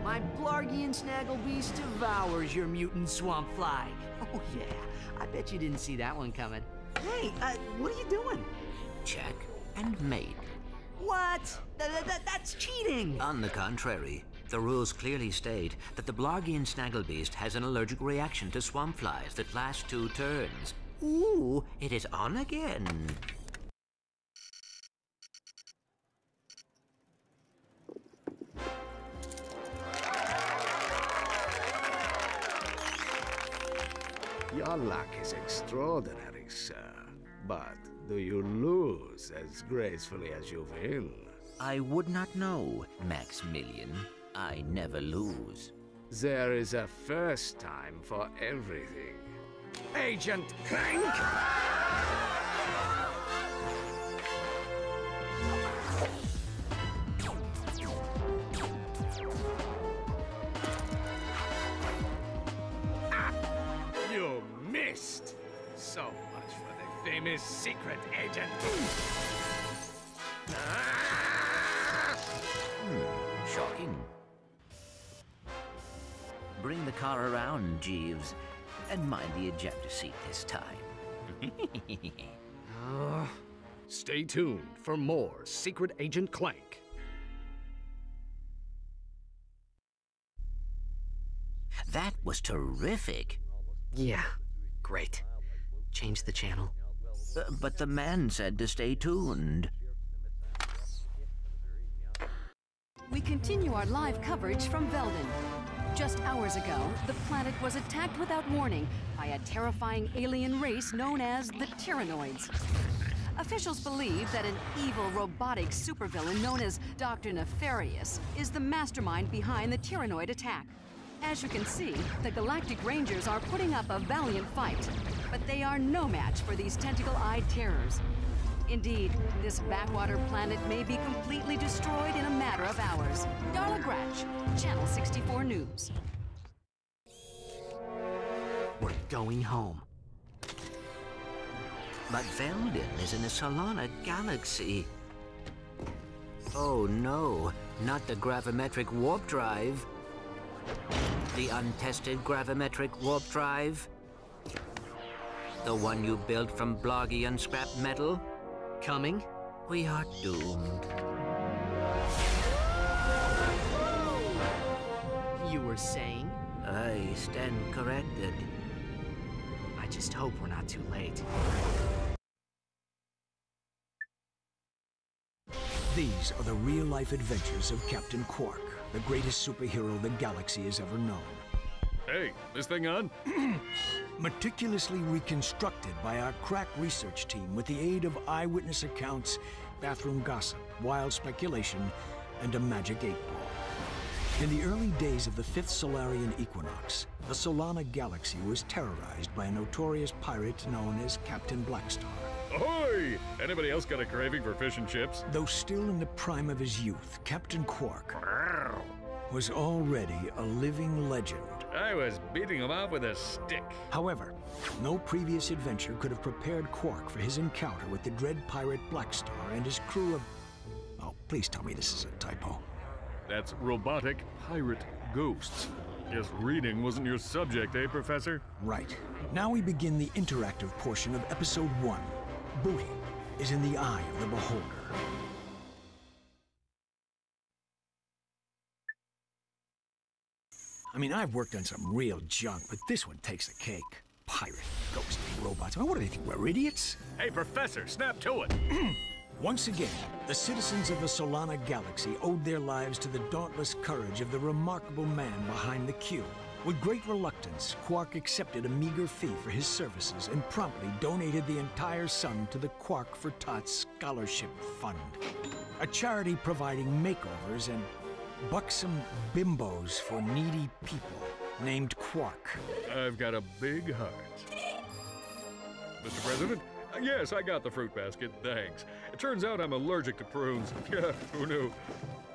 My Blargian Snagglebeast devours your mutant swamp fly. Oh yeah, I bet you didn't see that one coming. Hey, what are you doing? Check and mate. What? That's cheating! On the contrary, the rules clearly state that the Blargian Snagglebeast has an allergic reaction to swamp flies that lasts 2 turns. Ooh, it is on again. Your luck is extraordinary, sir. But do you lose as gracefully as you will? I would not know, Maximilian. I never lose. There is a first time for everything. Agent Clank! You missed! So much for the famous secret agent. Shocking. Bring the car around, Jeeves, and mind the ejector seat this time. Stay tuned for more Secret Agent Clank. That was terrific. Yeah, great. Change the channel. But the man said to stay tuned. We continue our live coverage from Veldin. Just hours ago, the planet was attacked without warning by a terrifying alien race known as the Tyrannoids. Officials believe that an evil robotic supervillain known as Dr. Nefarious is the mastermind behind the Tyrannoid attack. As you can see, the Galactic Rangers are putting up a valiant fight, but they are no match for these tentacle-eyed terrors. Indeed, this backwater planet may be completely destroyed in a matter of hours. Darla Gratch, Channel 64 News. We're going home. But Veldin is in the Solana galaxy. Oh no, not the gravimetric warp drive. The untested gravimetric warp drive? The one you built from Blargian scrap metal? Coming? We are doomed. You were saying? I stand corrected. I just hope we're not too late. These are the real-life adventures of Captain Quark, the greatest superhero the galaxy has ever known. Hey, this thing on? Meticulously reconstructed by our crack research team with the aid of eyewitness accounts, bathroom gossip, wild speculation, and a magic 8-ball. In the early days of the 5th Solarian equinox, the Solana galaxy was terrorized by a notorious pirate known as Captain Blackstar. Ahoy! Anybody else got a craving for fish and chips? Though still in the prime of his youth, Captain Quark was already a living legend. I was beating him off with a stick. However, no previous adventure could have prepared Quark for his encounter with the dread pirate Blackstar and his crew of... Oh, please tell me this is a typo. That's robotic pirate ghosts. Guess reading wasn't your subject, eh, Professor? Right. Now we begin the interactive portion of Episode 1. Booty is in the eye of the beholder. I mean, I've worked on some real junk, but this one takes the cake. Pirate, ghost, robots. I mean, what do they think, we're idiots? Hey, Professor, snap to it! Once again, the citizens of the Solana galaxy owed their lives to the dauntless courage of the remarkable man behind the cube. With great reluctance, Quark accepted a meager fee for his services and promptly donated the entire sum to the Quark for Tots Scholarship Fund, a charity providing makeovers and buxom bimbos for needy people named Quark. I've got a big heart. Mr. President? Yes, I got the fruit basket, thanks. It turns out I'm allergic to prunes. Yeah, who knew?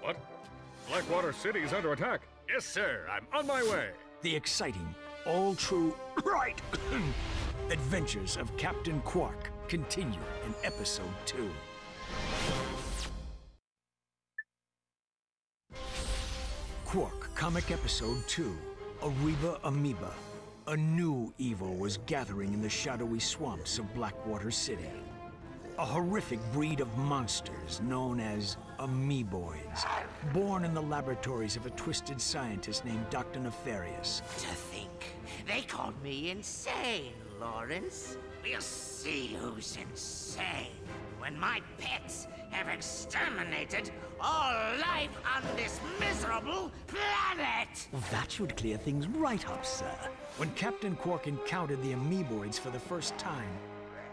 What? Blackwater City is under attack. Yes, sir, I'm on my way. The exciting, all-true, right, adventures of Captain Quark continue in Episode 2. Quark, Comic Episode 2, Ariba Amoeba. A new evil was gathering in the shadowy swamps of Blackwater City. A horrific breed of monsters known as amoeboids, born in the laboratories of a twisted scientist named Dr. Nefarious. To think, they called me insane, Lawrence. We'll see who's insane when my pets have exterminated all life on this miserable planet! Well, that should clear things right up, sir. When Captain Quark encountered the amoeboids for the first time,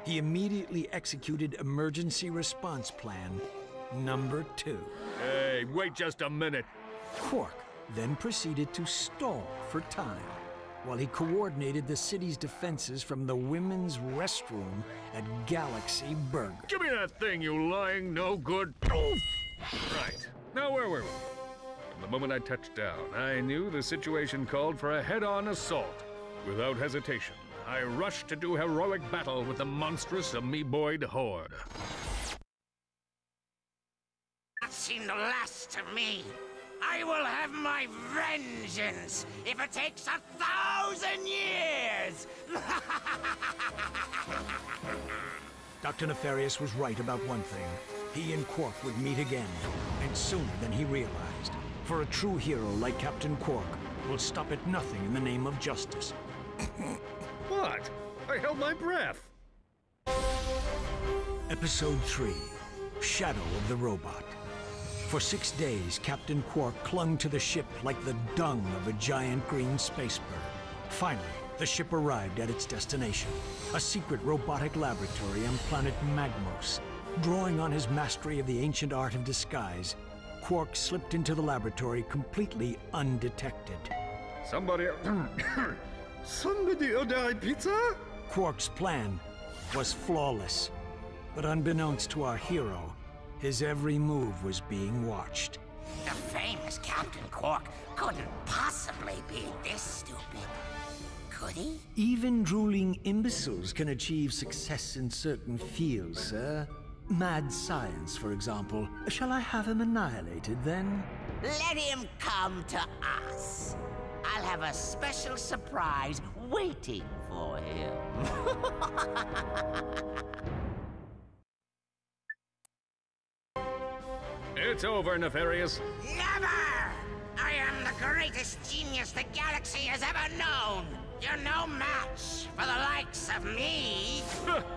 he immediately executed Emergency Response Plan number 2. Hey, wait just a minute. Quark then proceeded to stall for time while he coordinated the city's defenses from the women's restroom at Galaxy Burger. Give me that thing, you lying no-good... Right. Now where were we? From the moment I touched down, I knew the situation called for a head-on assault. Without hesitation, I rushed to do heroic battle with the monstrous amoeboid horde. Not seen the last of me. I will have my vengeance if it takes 1,000 years! Dr. Nefarious was right about one thing. He and Quark would meet again, and sooner than he realized. For a true hero like Captain Quark will stop at nothing in the name of justice. What? I held my breath. Episode 3, Shadow of the Robot. For 6 days, Captain Quark clung to the ship like the dung of a giant green space bird. Finally, the ship arrived at its destination, a secret robotic laboratory on planet Magmos. Drawing on his mastery of the ancient art of disguise, Quark slipped into the laboratory completely undetected. Somebody order a pizza? Quark's plan was flawless, but unbeknownst to our hero, his every move was being watched. The famous Captain Quark couldn't possibly be this stupid. Could he? Even drooling imbeciles can achieve success in certain fields, sir. Mad science, for example. Shall I have him annihilated, then? Let him come to us. I'll have a special surprise waiting for him. It's over, Nefarious. Never! I am the greatest genius the galaxy has ever known. You're no match for the likes of me.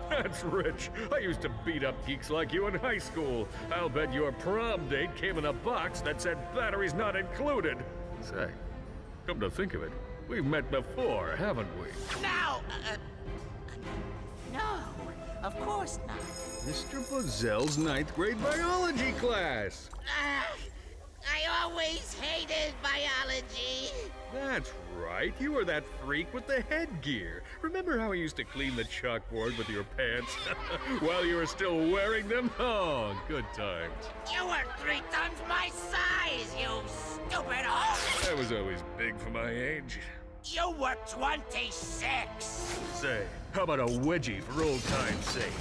That's rich. I used to beat up geeks like you in high school. I'll bet your prom date came in a box that said batteries not included. Say, come to think of it, we've met before, haven't we? No, of course not. Mr. Buzzell's 9th grade biology class. I always hated biology. That's right. You were that freak with the headgear. Remember how I used to clean the chalkboard with your pants while you were still wearing them? Oh, good times. You were 3 times my size, you stupid hoe! I was always big for my age. You were 26. Say, how about a wedgie for old time's sake?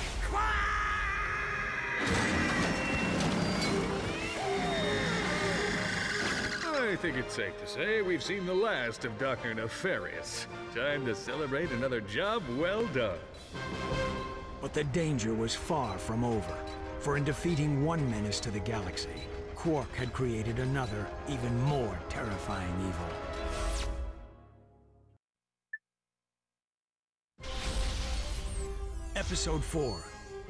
I think it's safe to say we've seen the last of Dr. Nefarious. Time to celebrate another job well done. But the danger was far from over. For in defeating one menace to the galaxy, Quark had created another, even more terrifying evil. Episode 4,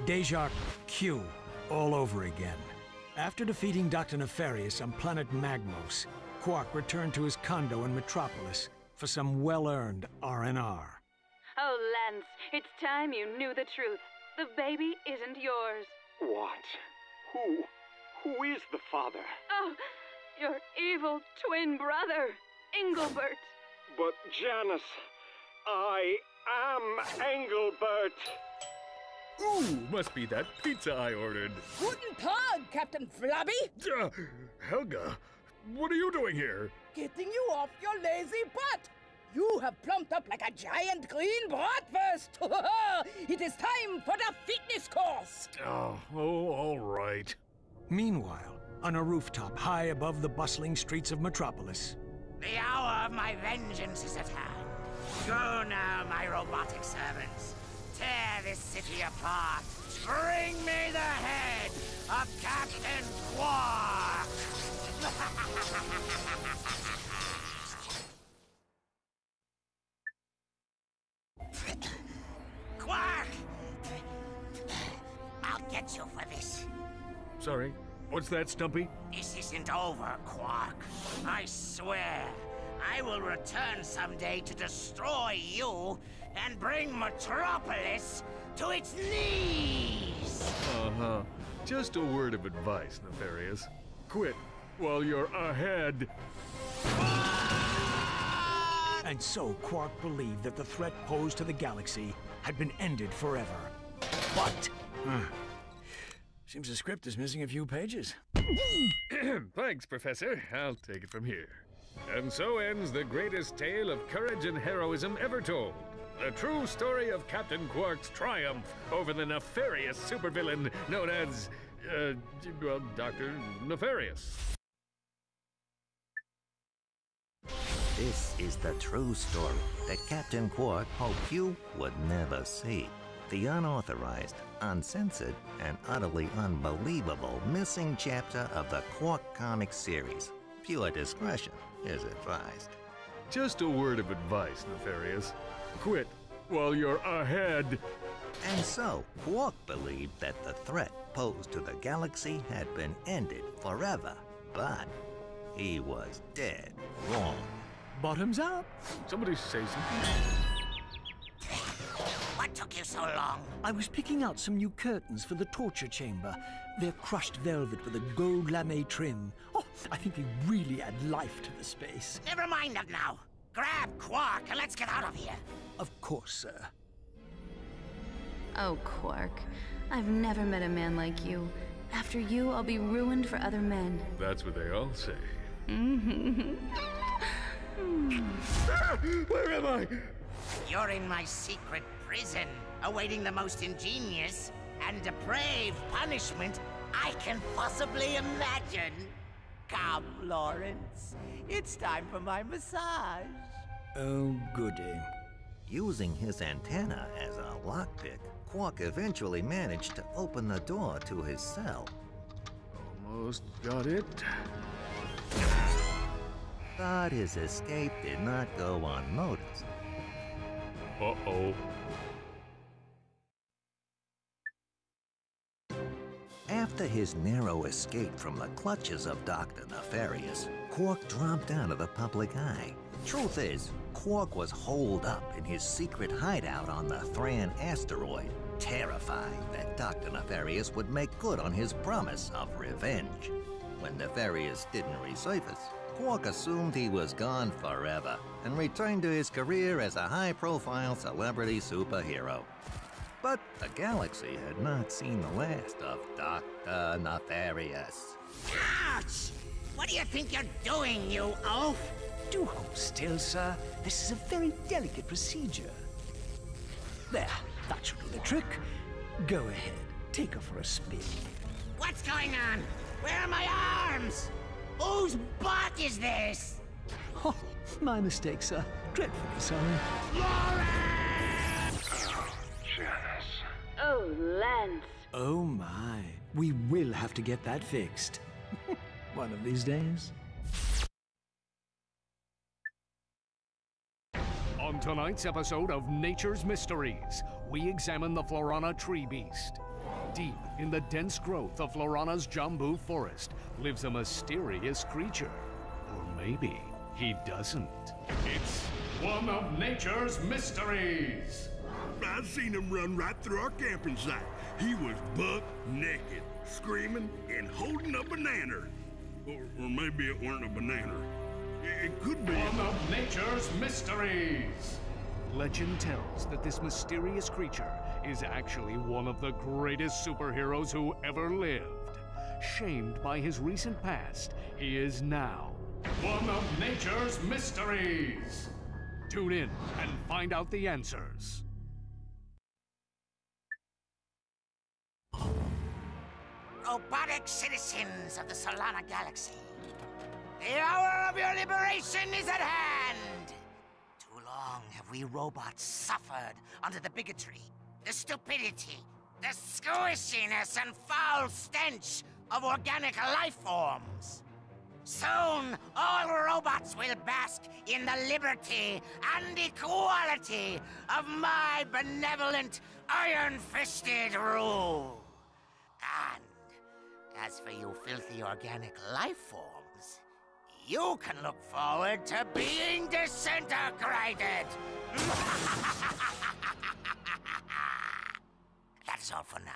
Deja Q, all over again. After defeating Dr. Nefarious on planet Magmos, Quark returned to his condo in Metropolis for some well-earned R&R. Oh, Lance, it's time you knew the truth. The baby isn't yours. What? Who is the father? Oh, your evil twin brother, Engelbert. But Janice, I am Engelbert. Ooh, must be that pizza I ordered. Guten Tag, Captain Flabby. Helga, what are you doing here? Getting you off your lazy butt. You have plumped up like a giant green bratwurst. It is time for the fitness course. Oh, all right. Meanwhile, on a rooftop high above the bustling streets of Metropolis. The hour of my vengeance is at hand. Go now, my robotic servants. Tear this city apart. Bring me the head of Captain Quark! Quark! I'll get you for this. Sorry, what's that, Stumpy? This isn't over, Quark. I swear, I will return someday to destroy you and bring Metropolis to its knees! Uh-huh. Just a word of advice, Nefarious. Quit while you're ahead. And so Quark believed that the threat posed to the galaxy had been ended forever. But... seems the script is missing a few pages. Thanks, Professor. I'll take it from here. And so ends the greatest tale of courage and heroism ever told. The true story of Captain Quark's triumph over the nefarious supervillain known as, well, Dr. Nefarious. This is the true story that Captain Quark hoped you would never see. The unauthorized, uncensored, and utterly unbelievable missing chapter of the Quark comic series. Pure discretion is advised. Just a word of advice, Nefarious. Quit while you're ahead. And so, Quark believed that the threat posed to the galaxy had been ended forever. But he was dead wrong. Bottoms up. Somebody say something. What took you so long? I was picking out some new curtains for the torture chamber. They're crushed velvet with a gold lame trim. Oh, I think they really add life to the space. Never mind that now. Grab Quark and let's get out of here. Of course, sir. Oh, Quark. I've never met a man like you. After you, I'll be ruined for other men. That's what they all say. Where am I? You're in my secret prison, awaiting the most ingenious and depraved punishment I can possibly imagine. Come, Lawrence. It's time for my massage. Oh, goody. Using his antenna as a lockpick, Quark eventually managed to open the door to his cell. Almost got it. But his escape did not go unnoticed. Uh-oh. After his narrow escape from the clutches of Dr. Nefarious, Quark dropped out of the public eye. Truth is, Quark was holed up in his secret hideout on the Thran asteroid, terrified that Dr. Nefarious would make good on his promise of revenge. When Nefarious didn't resurface, Quark assumed he was gone forever and returned to his career as a high-profile celebrity superhero. But the galaxy had not seen the last of Dr. Nefarious. Ouch! What do you think you're doing, you oaf? Do hold still, sir. This is a very delicate procedure. There, that should do the trick. Go ahead, take her for a spin. What's going on? Where are my arms? Whose butt is this? Oh, my mistake, sir. Dreadfully sorry. Janice. Oh, Lance. Oh my, we will have to get that fixed. One of these days. On tonight's episode of Nature's Mysteries, we examine the Florana tree beast. Deep in the dense growth of Florana's Jambu forest lives a mysterious creature. Or maybe he doesn't. It's one of Nature's Mysteries. I seen him run right through our camping site. He was buck naked, screaming and holding a banana. Or maybe it weren't a banana. It could be. One of Nature's Mysteries. Legend tells that this mysterious creature is actually one of the greatest superheroes who ever lived. Shamed by his recent past, he is now one of Nature's Mysteries. Tune in and find out the answers. robotic citizens of the Solana Galaxy. The hour of your liberation is at hand! Too long have we robots suffered under the bigotry, the stupidity, the squishiness and foul stench of organic life forms. Soon, all robots will bask in the liberty and equality of my benevolent, iron-fisted rule. And as for you filthy organic life forms, you can look forward to being disintegrated. That's all for now.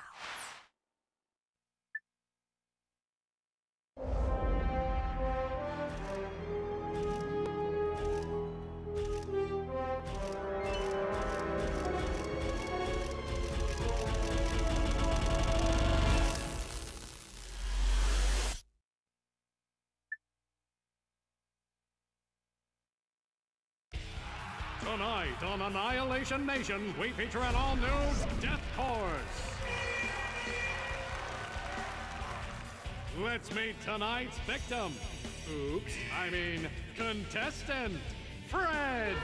Tonight on Annihilation Nation, we feature an all-new Death Course. Let's meet tonight's victim. Oops, I mean contestant, Fred.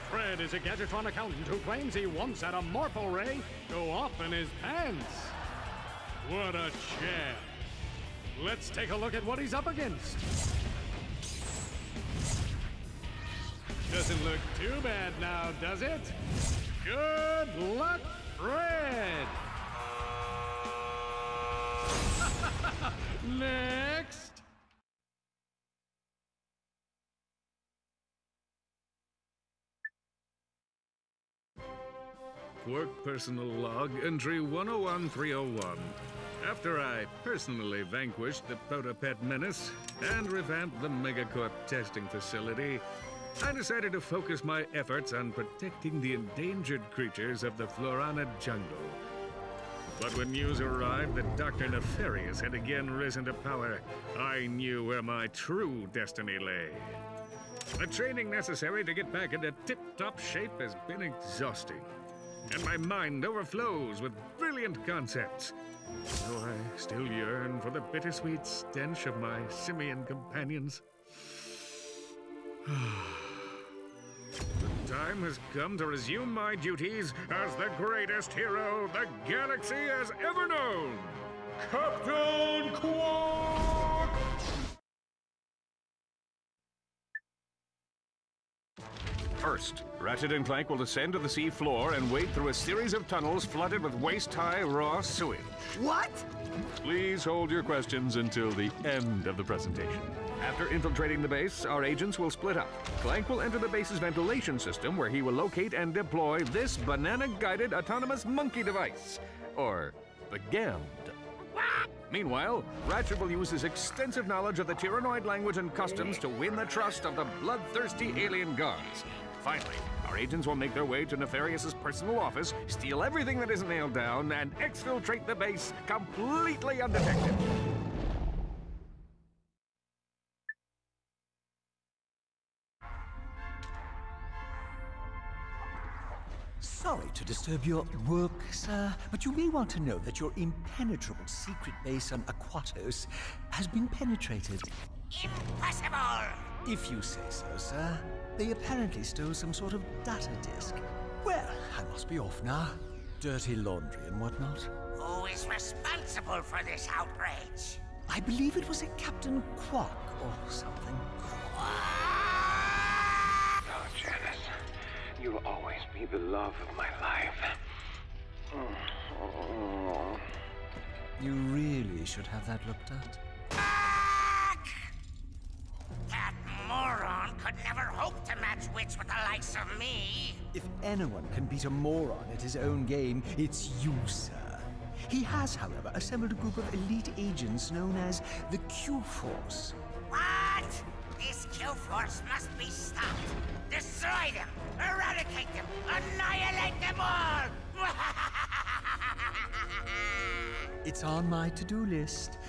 Fred is a Gadgetron accountant who claims he once had a Morpho Ray go off in his pants. What a champ. Let's take a look at what he's up against. Doesn't look too bad now, does it? Good luck, Fred! Next! Quark personal log, entry 101301. After I personally vanquished the Protopet menace and revamped the Megacorp testing facility, I decided to focus my efforts on protecting the endangered creatures of the Florana jungle. But when news arrived that Dr. Nefarious had again risen to power, I knew where my true destiny lay. The training necessary to get back into tip-top shape has been exhausting, and my mind overflows with brilliant concepts. Though I still yearn for the bittersweet stench of my simian companions. The time has come to resume my duties as the greatest hero the galaxy has ever known, Captain Quark! First, Ratchet and Clank will descend to the sea floor and wade through a series of tunnels flooded with waist-high raw sewage. What? Please hold your questions until the end of the presentation. After infiltrating the base, our agents will split up. Clank will enter the base's ventilation system, where he will locate and deploy this banana-guided autonomous monkey device, or the GAMD. Meanwhile, Ratchet will use his extensive knowledge of the Tyrannoid language and customs to win the trust of the bloodthirsty alien guards. Finally, our agents will make their way to Nefarious's personal office, steal everything that isn't nailed down, and exfiltrate the base completely undetected. Sorry to disturb your work, sir, but you may want to know that your impenetrable secret base on Aquatos has been penetrated. Impossible! If you say so, sir. They apparently stole some sort of data disk. Well, I must be off now. Dirty laundry and whatnot. Who is responsible for this outrage? I believe it was a Captain Quark or something. Oh, Janice, you'll always be the love of my life. You really should have that looked at. That moron could never hope to match wits with the likes of me. If anyone can beat a moron at his own game, it's you, sir. He has, however, assembled a group of elite agents known as the Q-Force. What? This Q-Force must be stopped. Destroy them, eradicate them, annihilate them all! It's on my to-do list,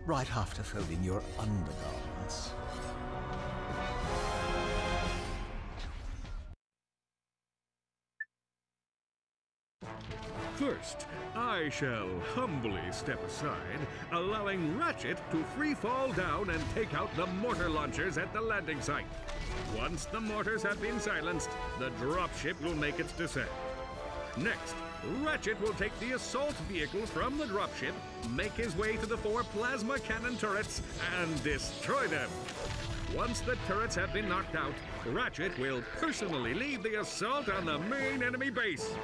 right after folding your undergarments. First, First, I shall humbly step aside, allowing Ratchet to free fall down and take out the mortar launchers at the landing site. Once the mortars have been silenced, the dropship will make its descent. Next, Ratchet will take the assault vehicle from the dropship, make his way to the 4 plasma cannon turrets, and destroy them. Once the turrets have been knocked out, Ratchet will personally lead the assault on the main enemy base.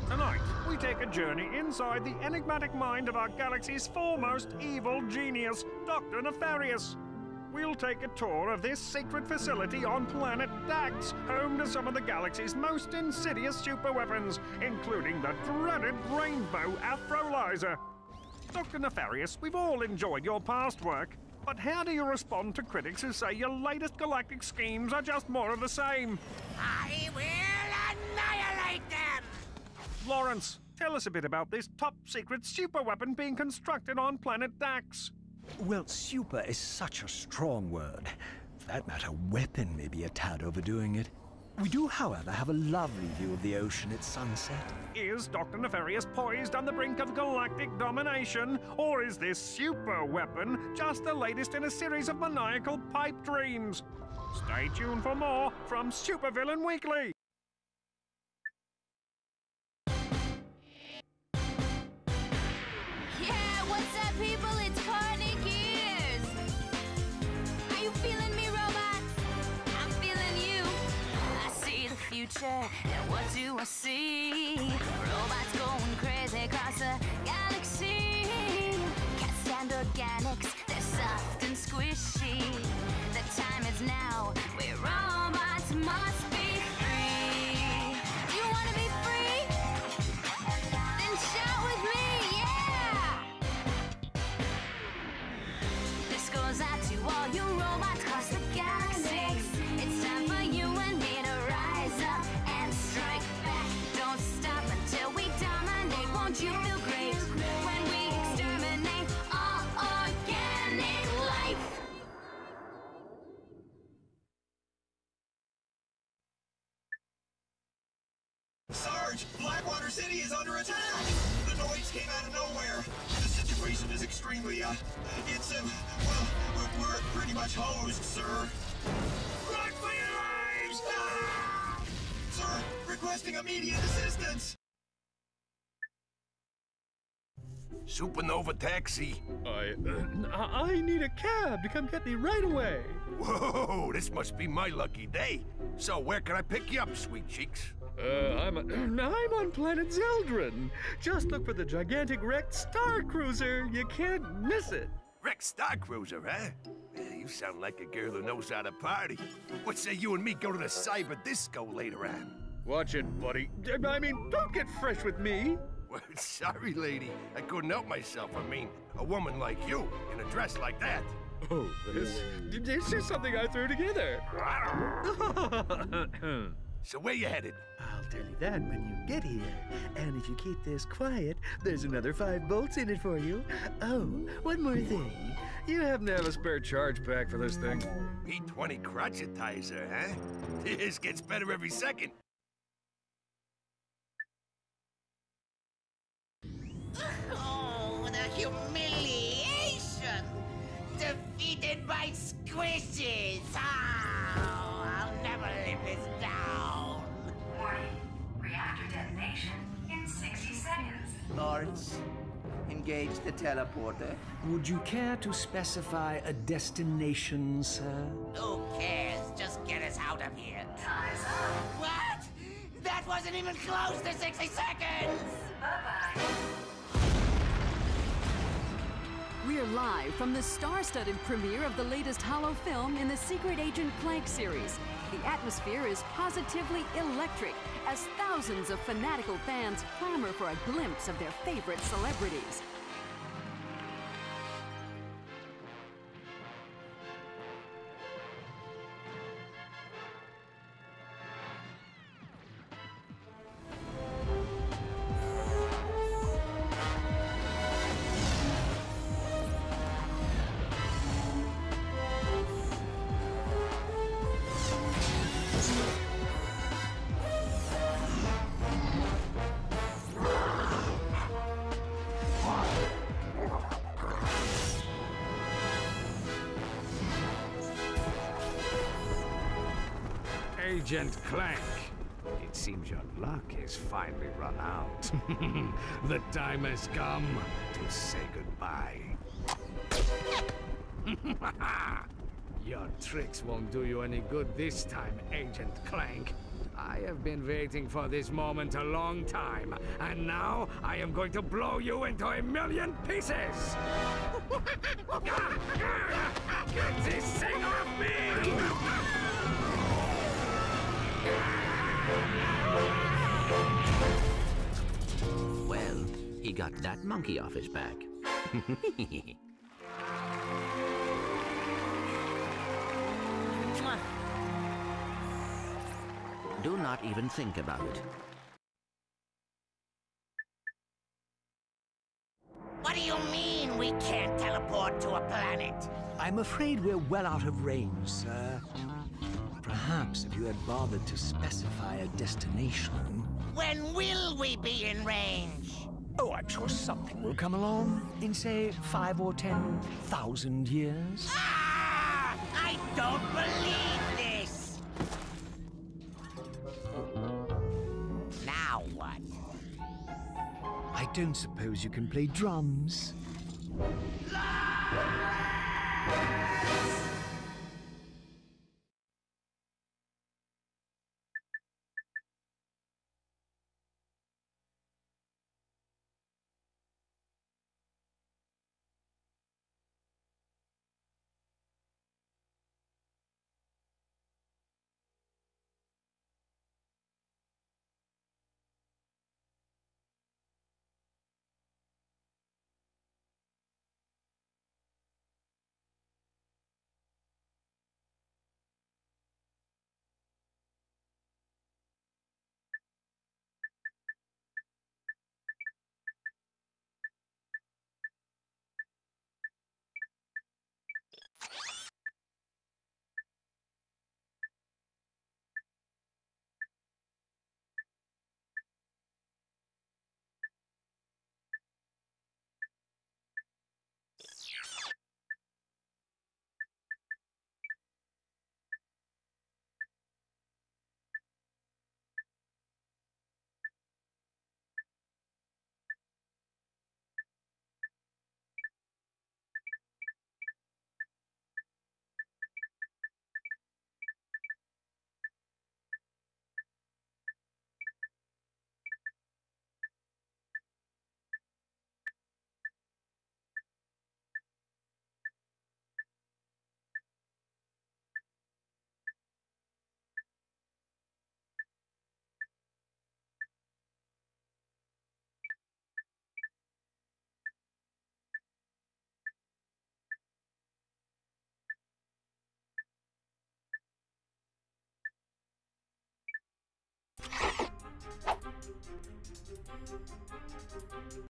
Tonight, we take a journey inside the enigmatic mind of our galaxy's foremost evil genius, Dr. Nefarious. We'll take a tour of this secret facility on planet Dax, home to some of the galaxy's most insidious superweapons, including the dreaded Rainbow Afrolyzer. Dr. Nefarious, we've all enjoyed your past work, but how do you respond to critics who say your latest galactic schemes are just more of the same? I will annihilate them! Lawrence, tell us a bit about this top-secret superweapon being constructed on planet Dax. Well, super is such a strong word. For that matter, weapon may be a tad overdoing it. We do, however, have a lovely view of the ocean at sunset. Is Dr. Nefarious poised on the brink of galactic domination, or is this super weapon just the latest in a series of maniacal pipe dreams? Stay tuned for more from Supervillain Weekly. Yeah, what's up, people? It's Carney Gears. Are you feeling me, robots? I'm feeling you. I see the future, and what do I see? Robots going crazy across the galaxy. Can't stand organics, they're soft and squishy. The time is now, where robots must be free. You wanna be free? Then shout with me, yeah! This goes out to all you robots across the galaxy. It's time for you and me to rise up and strike back. Don't stop until we dominate. Won't you feel great when we exterminate all organic life? Sarge, Blackwater City is under attack! The noise came out of nowhere. The situation is extremely, well, we're pretty much hosed, sir. Run for your lives! Ah! Sir, requesting immediate assistance! Supernova taxi. I need a cab to come get me right away. Whoa, this must be my lucky day. So where can I pick you up, sweet cheeks? I'm on planet Zeldrin. Just look for the gigantic wrecked Star Cruiser. You can't miss it. Wrecked Star Cruiser, huh? You sound like a girl who knows how to party. What say you and me go to the cyber disco later on? Watch it, buddy. I mean, don't get fresh with me. Well, sorry, lady. I couldn't help myself. I mean, a woman like you in a dress like that. Oh, this is something I threw together. So where you headed? I'll tell you that when you get here. And if you keep this quiet, there's another 5 bolts in it for you. Oh, one more thing. You happen to have a spare charge pack for this thing? P20 crotchetizer, huh? This gets better every second. Oh, the humiliation! Defeated by squishes! Oh, I'll never live this down! Warning. Reactor detonation in 60 seconds. Lawrence, engage the teleporter. Would you care to specify a destination, sir? Who cares? Just get us out of here. Time's up. What? That wasn't even close to 60 seconds! Bye-bye. We're live from the star-studded premiere of the latest Holo film in the Secret Agent Clank series. The atmosphere is positively electric as thousands of fanatical fans clamor for a glimpse of their favorite celebrities. Agent Clank. It seems your luck has finally run out. The time has come to say goodbye. Your tricks won't do you any good this time, Agent Clank. I have been waiting for this moment a long time, and now I am going to blow you into a million pieces! Get this thing off me! Well, he got that monkey off his back. Do not even think about it. What do you mean we can't teleport to a planet? I'm afraid we're well out of range, sir. Perhaps if you had bothered to specify a destination... When will we be in range? Oh, I'm sure something will come along in, say, 5 or 10,000 years. Ah! I don't believe this! Now what? I don't suppose you can play drums.